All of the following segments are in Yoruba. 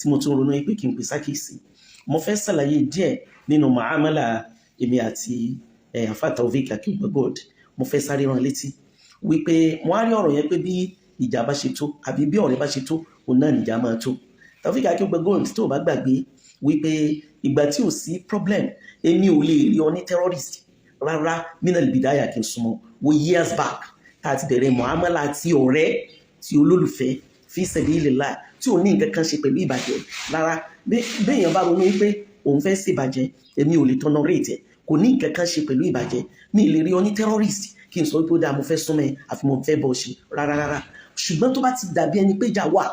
tí mo tún ronú pé kí n pè sákèsí. Mo fẹ́ ṣàlàyé díẹ̀ nínú muamala èmi àti àfáà Taofeek Akeugba Gold. Mo fẹ́ sáré rán létí wípé mo á rí ọ̀rọ̀ yẹn pé bí ìjà bá ṣe tó àbí bí ọ̀rẹ́ bá ṣe tó òun náà nìjà máa tó. Taofeek Akeugba Gold tó bá gbàgbé wípé ìgbà tí ò sí problem èmi ò lè rí ọ ní terrorist rárá minal bidaya kí n súnmọ́ wo years back tá a ti bẹ̀rẹ̀ muamala àti ọ̀rẹ́ tí olólùfẹ́ fi sabilillah tí ò ní nǹkan kan ṣe pẹ̀lú ìbàjẹ́ rárá. Béèyàn bá ronú wípé òun fẹ́ ṣèbàjẹ́ èmi ò lè tolerate ẹ̀, kò ní nǹkan kan ṣe pẹ̀lú ìbàjẹ́. Mi lè rí ọ ní terrorist kí n sọ pé ó dáa mo fẹ́ súnmọ́ ẹ àfi mo fẹ́ bọ́ ṣe rárá. Ṣùgbọ́n tó bá ti dàbí ẹni pé ìjà wà,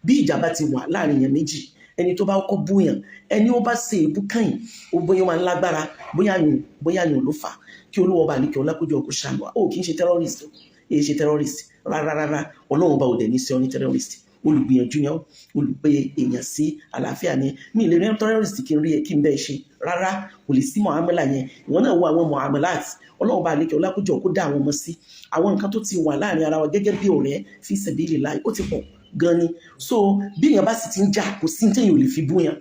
bí ìjà bá ti wà láàrin èèyàn méjì, ẹni tó bá kọ́kọ́ búyàn, ẹni ó bá ṣe èébú kàn ó bóyá máa ń lágbára bóyá yàn ló fà kí Olúwa Ọba àlékè ọlá kójọ kó ṣàánú wa. Ó kì í ṣe terrorist, èyí ṣe terrorist rárá. Ọlọ́run Ọba ò dẹ̀ ní sí ọ ní terrorist. Olùgbìyànjú yẹn olùpẹ èèyàn sí àlàáfíà ni. Mi lè rí terrorist kí n rí ẹ kí n bẹ́ẹ̀ ṣe rárá. Kò lè sí muamala yẹn. Ìwọ náà wo àwọn muamalat Ọlọ́run Ọba àlékè ọlá kójọ kó dá àwọn ọmọ sí. Àwọn nǹkan tó ti wà láàrin ara wa gẹ́gẹ́ bí ọ̀rẹ́ fi sabilillah ó ti pọ̀ gan ni. So bí èèyàn bá sì ti ń jà kò sí ní téèyàn ò lè fi búyàn.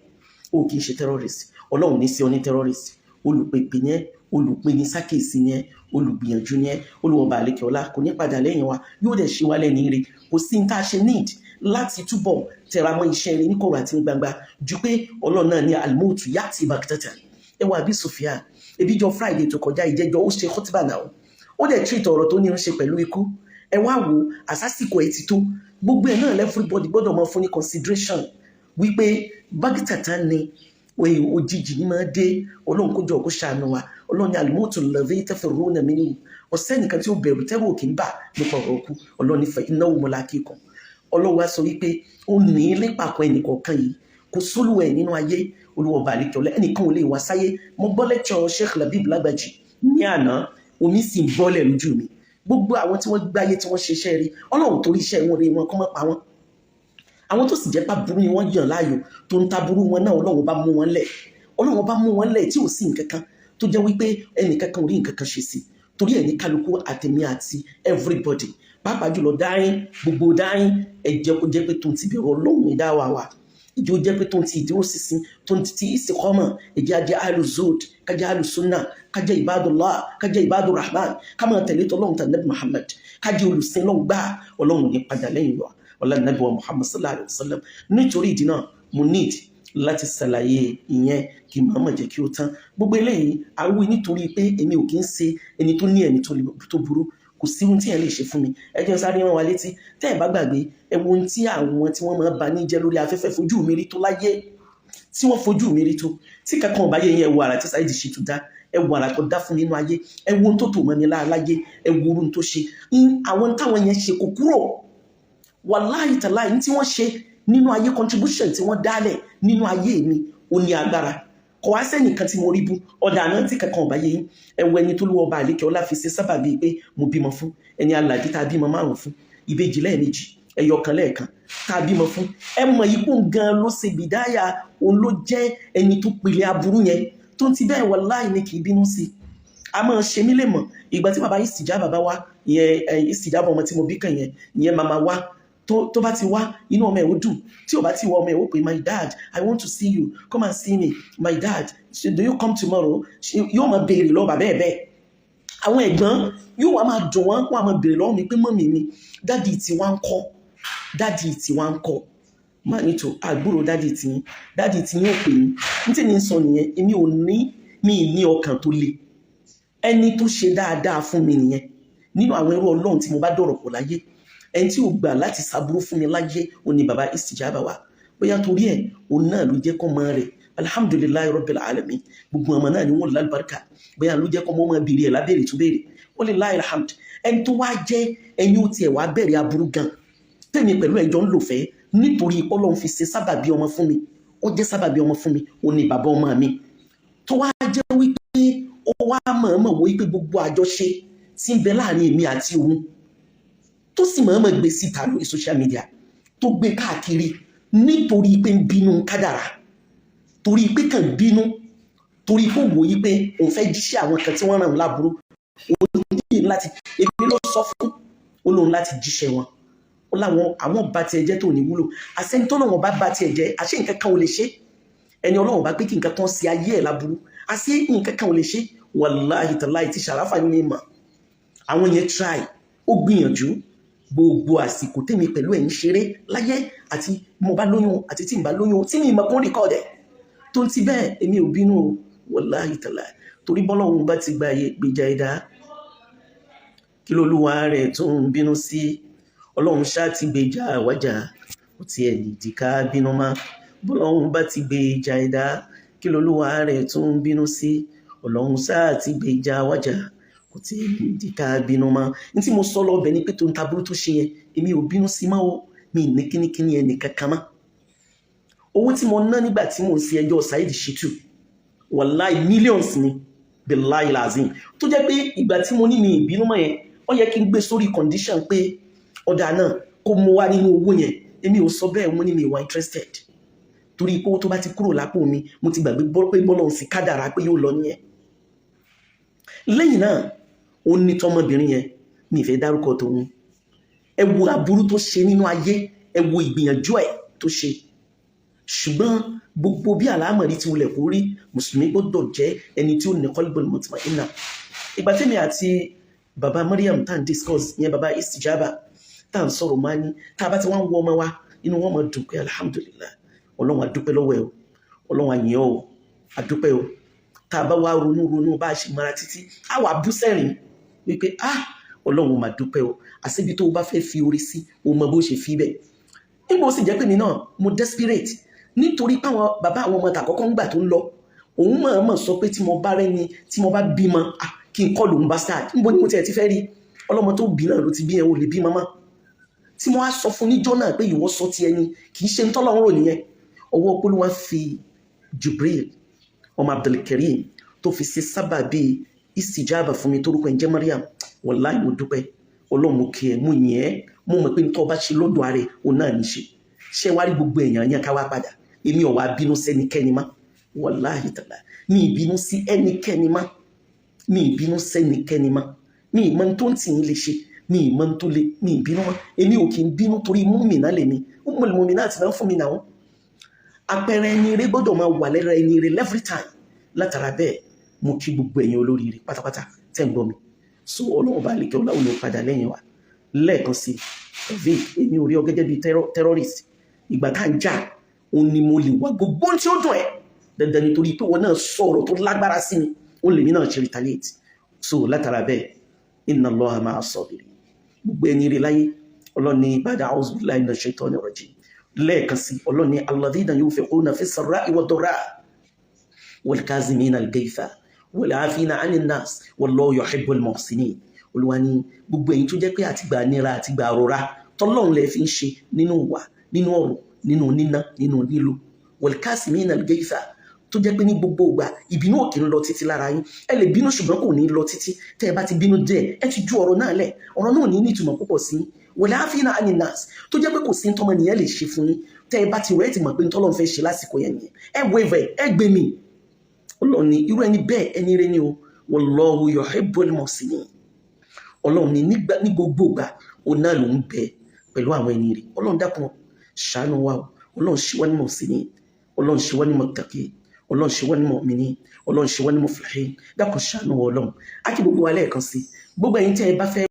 Ó kì í ṣe terrorist. Ọlọ́run ní sí ọ ní terrorist. Olùpèpè yẹn olùpè ní sákèsí yẹn olùgbìyànjú yẹn Olúwa Ọba àlékè ọlá kò ní padà lẹ́yìn wa yóò dẹ̀ ṣe wá lẹ́ni ire. Kò sí ní tá a ṣe need láti túbọ̀ tẹramọ́ iṣẹ́ rẹ̀ ní kọ̀rọ̀ àti gbangba ju pé Ọlọ́run náà ní al-mautu ya'ti baghtatan. Ẹ wá Abi Sufyan ebi jọ Friday tó kọjá ìjẹjọ ó ṣe khutbah náà ó dẹ̀ treat ọ̀rọ̀ tó ní ń ṣe pẹ̀lú ikú. Ẹ wá wo àsásìkò ẹ̀ ti tó gbogbo ẹ̀ náà everybody gbọ́dọ̀ máa fún ní consideration wípé baghtatan ni òjijì ní máa dé. Ọlọ́run kó jọ kó ṣàánú wa. Ọlọ́run ní al-mautu alladhi tafirruna minhu. Ọ̀sẹ́ nìkan tí ó bẹ̀rù tẹ́rù òkè ń bà nípa ọ̀rọ̀ òkú. Ọlọ́run ní fa innahu mulaqikum. Ọlọ́run wá sọ wípé ó ní lépa kan ẹnìkọ̀ọ̀kan yìí kò sólùwà ẹ̀ nínú ayé. Olúwa Ọba àlékè ọlá ẹnìkan ò lè wá sáyé. Mo gbọ́ lecture Sheikh Labib Lagbaji ní àná omi sì ń bọ́lẹ̀ lójú mi. Gbogbo àwọn tí wọ́n gbáyé tí wọ́n ṣe iṣẹ́ rí Ọlọ́run torí iṣẹ́ wọn rí wọn kọ́ mọ́ pa wọ́n. Àwọn tó sì jẹ́ pàbúrú ni wọ́n yàn láàyò tó ń taburú wọn náà Ọlọ́run bá mú wọn lẹ̀. Ọlọ́run bá mú wọn lẹ̀ tí ò sí nǹkan kan tó jẹ́ wípé ẹnìkankan ò rí nǹkan kan ṣe sí. Torí ẹ̀ ní kálukú àtẹ̀mí àti everybody pàápàá jùlọ dáín gbogbo dáín ẹ̀jẹ̀ kó jẹ́ pé tó ń ti bẹ̀rù Ọlọ́run ìdá wa ìjọ jẹ́ pé tó ń ti ìdúró sísìn tó ń ti istiqama ẹ̀jẹ̀ ajẹ́ aluzod kájẹ́ alusunna kájẹ́ ibadullah kájẹ́ ibadurrahman ká máa tẹ̀lé tọ́lọ́run tàbí Muhammad kájẹ́ olùsìn lọ́n gbá Ọlọ́run ní padà lẹ́yìn wa ọlá nàbí wa Muhammad sallallahu alayhi wa sallam. Nítorí ìdí náà mo need láti ṣàlàyé ìyẹn kí màmá jẹ́ kí ó tán. Gbogbo eléyìí àwọn nítorí pé èmi ò kí ń ṣe ẹni tó ní ẹni tó burú. Kò sí ohun tí ẹ lè ṣe fún mi. Ẹ jẹ́ sáré rán wa létí tẹ́ ẹ bá gbàgbé ẹ wo ohun tí àwọn tí wọ́n máa bá ní jẹ́ lórí afẹ́fẹ́ fojú mi rí tó láyé tí wọ́n fojú mi rí tó tí kankan ò bá yẹ yẹn ẹ wo àrà tí Saheed Shittu dá ẹ wo àrà tó dá fún nínú ayé ẹ wo ohun tó tò mọ́ mi láyé ẹ wo ohun tó ṣe àwọn táwọn yẹn ṣe kò kúrò wallahi tallahi tí wọ́n ṣe nínú ayé contribution tí wọ́n dálẹ̀ nínú ayé mi ó ní agbára. Kò wá sẹ́nìkan tí mo rí bú ọ̀dà àná tí kankan ò bá yẹ yín ẹ wo ẹni tó Olúwa Ọba àlékè ọlá fi ṣe sábàbí pé mo bímọ fún ẹni alàdí tá a bímọ 5 fún ìbejì lẹ́ẹ̀mejì ẹyọkan lẹ́ẹ̀kan tá a bímọ fún ẹ mọ̀ ipò gan ló ṣe bìdáyà òun ló jẹ́ ẹni tó pilẹ̀ aburú yẹn tó ń ti bẹ́ẹ̀ wallahi ní kì í bínú sí i. A máa ṣe mí lè mọ̀ ìgbà tí bàbá Istijaba bá wá ìyẹn Istijaba ọmọ tí mo bí kàn yẹn ìyẹn màmá wá tó bá ti wá inú ọmọ ẹ̀ ó dùn tí ò bá ti wọ ọmọ ẹ̀ ó pè my dad I want to see you come and see me my dad do you come tomorrow yóò máa béèrè lọ́wọ́ bàbá ẹ̀ bẹ́ẹ̀. Àwọn ẹ̀gbọ́n yóò wá máa dùn wọ́n máa béèrè lọ́wọ́ mi pé mọ́mì mi dádì tí wá ń kọ́ máa ní tó àgbúrò dádì tí yín ò pè mí ní tí ní sọ nìyẹn èmi ò ní ọkàn tó le. Ẹni tó ṣe dáadáa fún mi nìyẹn nínú àwọn ẹrú Ọlọ́run tí mo bá dọ̀rọ̀ pọ̀ láyé ẹni tí ò gbà láti sàbúrú fún mi láyé ó ní bàbá Istijaba wa bóyá torí ẹ̀ òun náà ló jẹ́ kọ́ mọ́ rẹ̀ alhamdulillahi rabbil alamin gbogbo ọmọ náà ni wọ́n lálùbáríkà bóyá ló jẹ́ kọ́ mọ́ bèrè ẹ̀ lábẹ́rẹ̀ tó bèrè wọ́n lè láì alhamd. Ẹni tó wá jẹ́ ẹni ó tiẹ̀ wá bẹ̀rẹ̀ aburú gan tèmi pẹ̀lú ẹjọ́ ń lò fẹ́ nítorí Ọlọ́run fi ṣe sábàbí ọmọ fún mi ó jẹ́ sábàbí ọmọ fún mi ó ní bàbá ọmọ mi tó wá jẹ́ wípé ó wá mọ̀ọ́mọ̀ wo wípé gbogbo àjọṣe tí ń bẹ láàrin èmi àti òun tó sì mọ̀ọ́mọ̀ gbé síta lórí social media tó gbé káàkiri nítorí pé ń bínú kádàrá torí pé kàn bínú torí pé wò yí pé òun fẹ́ jíṣẹ́ àwọn kan tí wọ́n ràn láburú òun ní láti èmi ló sọ fún olóhun láti jíṣẹ́ wọn àwọn bá tiẹ̀ jẹ́ tó ní wúlò àṣẹ́ni tó lọ́wọ́ bá tiẹ̀ jẹ́ àṣẹ nǹkan kan ò lè ṣe ẹni Ọlọ́run bá pé kí nǹkan kan ṣe ayé ẹ̀ láburú àṣẹ nǹkan kan ò lè ṣe wàláhì tàláhì tí Ṣàráfà ní ìmọ̀ àwọn yẹn try ó gbìyànjú gbogbo àsìkò tèmi pẹ̀lú ẹ̀yin ṣeré láyé àti mo bá lóyún àti tí n bá lóyún tí mi ìmọ̀ kún rìkọ́dẹ̀ tó ń ti bẹ́ẹ̀ èmi ò bínú wàláhì tàláhì torí bọ́lọ́run bá ti gba gbèjà ẹ̀dá kí lolúwa rẹ̀ tó ń bínú sí Ọlọ́run ṣáà ti gbèjà wájà kò tiẹ̀ nìdí ká bínú má bọ́lọ́run bá ti gbèjà ẹ̀dá kí lolúwa rẹ̀ tó ń bínú sí Ọlọ́run ṣáà ti gbèjà wájà kò tiẹ̀ nìdí ká bínú má ní tí mo sọ lọ́bẹ̀ ni pé tó ń taburú tó ṣe yẹn èmi ò bínú sí má o mi ní kíníkíní ẹnì kankan má owó tí mo ná nígbà tí mo ń ṣe ẹjọ́ Saheed Shittu wàláì millions ni billahi lazim tó jẹ́ pé ìgbà tí mo ní mi ìbínú mọ́ yẹn ó yẹ kí n gbé sórí condition pé ọ̀dà náà kó mo wá nínú owó yẹn èmi ò sọ bẹ́ẹ̀ mo ní mi wà interested torí pé owó tó bá ti kúrò lápò mi mo ti gbàgbé pé bọ́lọ̀ sí kádàrá pé yóò lọ nìyẹn lẹ́yìn náà ó ní tọmọbìnrin yẹn mi ìfẹ́ dárúkọ tòun ẹ wo aburú tó ṣe nínú ayé ẹ wo ìgbìyànjú ẹ̀ tó ṣe ṣùgbọ́n gbogbo bí àlámọ̀rí ti wulẹ̀ kó rí mùsùlùmí gbọ́dọ̀ jẹ́ ẹni tí ó ní qalbul mutma'inna ìgbà tèmi àti bàbá Maryam tá à ń discuss yẹn bàbá Istijaba tá à ń sọ̀rọ̀ máa ní tá a bá ti wá ń wọ ọmọ wa inú wọn máa dùn pé alhamdulillah Ọlọ́run adúpẹ́ lọ́wọ́ ẹ̀ o Ọlọ́run àyìn ọ́ o adúpẹ́ o tá a bá wá ronú bá a ṣe mara títí á wà bú sẹ́rìn wípé Ọlọ́run máa dúpẹ́ o àṣebi tó o bá fẹ́ fi orí sí o mọ bó ṣe fi bẹ́ẹ̀ nígbà ó sì jẹ́ pé mi náà mo desperate nítorí pé àwọn bàbá àwọn ọmọ tàkọ́kọ́ ń gbà tó ń lọ òun mọ̀ sọ pé tí mo bá rẹ́ni tí mo bá bímọ kí n kọ́ lòun bastard níbo ni mo tiẹ̀ ti fẹ́ rí ọlọ́mọ tó bí náà ló ti bí ẹ ò lè bí mama tí mo wá sọ fún níjọ́ náà pé ìwọ sọ ti ẹni kì í ṣe ń tọ́lọ́run rò nìyẹn ọwọ́ Olúwa fi Jibril ọmọ Abdulkarim tó fi ṣe sábà bíi Istijaba fún mi torúkọ ẹ̀ jẹ́ Maryam wallahi mo dúpẹ́ Ọlọ́run kí ẹ mú yẹn mo mọ̀ pé nítorí ọba ṣe lọ́dọ̀ ààrẹ òun náà ní ṣe wá rí gbogbo èèyàn yẹn ká wá padà èmi ò wá bínú sẹ́nikẹ́ni má wallahi ta'ala mi ìbínú sí ẹnikẹ́ni má mi ìbínú sẹ́nikẹ́ni má mi ìmọ̀ tó ń tì yín lè ṣe mi ìmọ̀ tó lè mi ìbínú má èmi ò kì í bínú torí múmìnà lè mi múmìnà àti náà fún mi náà àpẹẹrẹ ẹni rẹ gbọ́dọ̀ máa wà lẹ́rọ ẹni rẹ every time látara bẹ́ẹ̀ mo kí gbogbo ẹ̀yin olóríire pátápátá tẹ́ ń gbọ́ mi so Ọlọ́run bá lè kẹ́ Ọlọ́run ló padà lẹ́yìn wa lẹ́ẹ̀kan sí ẹ̀fẹ́ èmi ò rí ọ gẹ́gẹ́ bí terrorist ìgbà tá à ń jà òun ni mo lè wá gbogbo tí ó dùn ẹ́ dandan nítorí pé wọn náà sọ̀rọ̀ tó lágbára sí mi ó lè mí náà ṣe retaliate so látara bẹ́ẹ̀ inna Allaha ma'a sabirin gbogbo ẹni rí láyé Ọlọ́run ní ba'da a'udhu billahi minash shaitani rajim lẹ́ẹ̀kan sí Ọlọ́run ní alladhina yunfiquna fi sarra'i wad-dharra'i wal kazimina al-ghaytha wal 'afina 'anil nas wallahu yuhibbul muhsinin Olúwa ní gbogbo ẹ̀yin tó jẹ́ pé àtìgbà nira àtìgbà rọra tọ́lọ́run lẹ fi ń ṣe nínú wà nínú ọ̀rọ̀ nínú níná nínú nílò wal-kaazimina al-ghaytha tó jẹ́ pé ní gbogbo ìgbà ìbínú òkè ń lọ títí lára yín ẹ lè bínú ṣùgbọ́n kò ní lọ títí tẹ́ ẹ bá ti bínú díẹ̀ ẹ ti ju ọ̀rọ̀ náà lẹ̀ ọ̀rọ̀ náà ní ìtumọ̀ púpọ̀ sí wal-'afina 'anin nas tó jẹ́ pé kò sí tọ́mọ nìyẹn lè ṣe fún yín tẹ́ ẹ bá ti rẹ̀ ẹ ti mọ̀ pé tọ́lọ́run fẹ́ ṣe lásìkò yẹn nìyẹn ẹ wẹ̀vẹ̀ ẹ gbé mi Ọlọ́run ní irú ẹni bẹ́ẹ̀ ẹni rẹ ni o wallahu yuhibbul muhsinin Ọlọ́run ní ní gbogbo ìgbà òun náà ló ń bẹ pẹ̀lú àwọn ẹni rẹ̀ Ọlọ́run dákun ṣàánú wa Ọlọ́run ṣe wá ní muhsinin Ọlọ́run ṣe wá ní muttaqin Ọlọ́run ṣe wá ní mu'minin Ọlọ́run ṣe wá ní muflihin dákun ṣàánú wa Ọlọ́run á kí gbogbo wa lẹ́ẹ̀kan sí gbogbo ẹ̀yin tẹ́ ẹ bá fẹ́